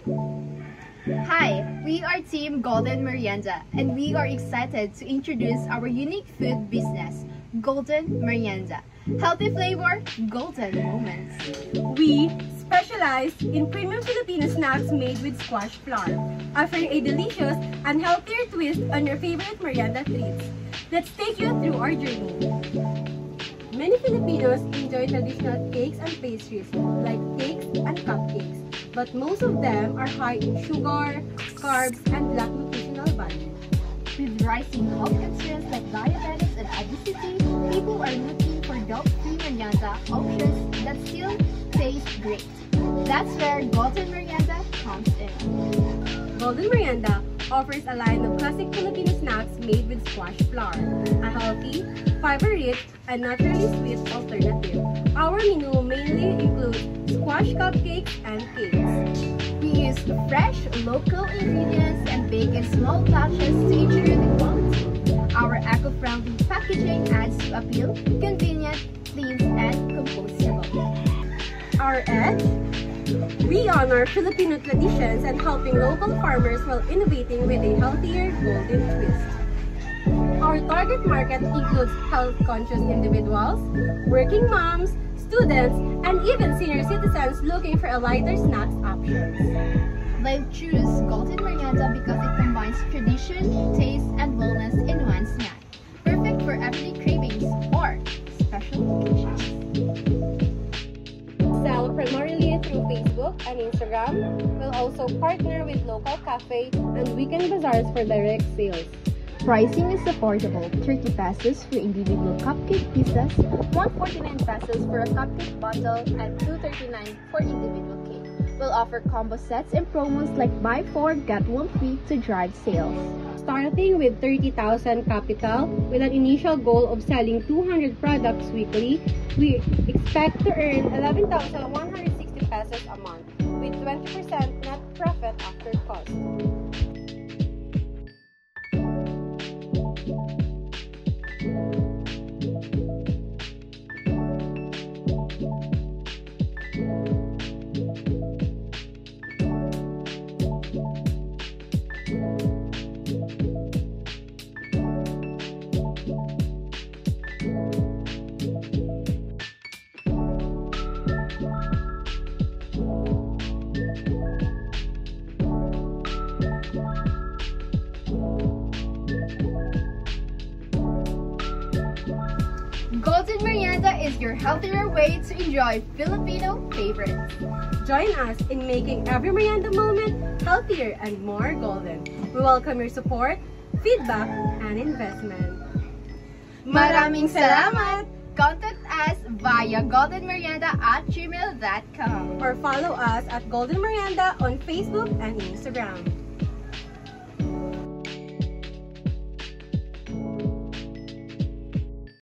Hi, we are Team Golden Merienda, and we are excited to introduce our unique food business, Golden Merienda. Healthy flavor, golden moments. We specialize in premium Filipino snacks made with squash flour, offering a delicious and healthier twist on your favorite merienda treats. Let's take you through our journey. Many Filipinos enjoy traditional cakes and pastries like cakes and cupcakes, but most of them are high in sugar, carbs, and lack nutritional value. With rising health concerns like diabetes and obesity, people are looking for guilt-free merienda options that still taste great. That's where Golden Merienda comes in. Golden Merienda offers a line of classic Filipino snacks made with squash flour, a healthy, fiber-rich, and naturally sweet alternative. Our menu mainly includes squash cupcakes and cakes. We use fresh, local ingredients and bake in small batches to ensure the quality. Our eco-friendly packaging adds to appeal, convenient, clean, and compostable. Our edge? We honor Filipino traditions and helping local farmers while innovating with a healthier golden twist. Our target market includes health-conscious individuals, working moms, students, and even senior citizens looking for a lighter snacks options. They choose Golden Merienda because it combines tradition, taste, and wellness in one snack. Perfect for everyday cravings or special occasions. Sell primarily through Facebook and Instagram. We'll also partner with local cafe and weekend bazaars for direct sales. Pricing is affordable, 30 pesos for individual cupcake pieces, 149 pesos for a cupcake bundle, and 239 for individual cake. We'll offer combo sets and promos like buy 4, get 1 free to drive sales. Starting with 30,000 capital, with an initial goal of selling 200 products weekly, we expect to earn 11,160 pesos a month, with 20% net profit after cost. Golden Merienda is your healthier way to enjoy Filipino favorites. Join us in making every merienda moment healthier and more golden. We welcome your support, feedback, and investment. Maraming salamat! Contact us via goldenmerienda@gmail.com or follow us at Golden Merienda on Facebook and Instagram.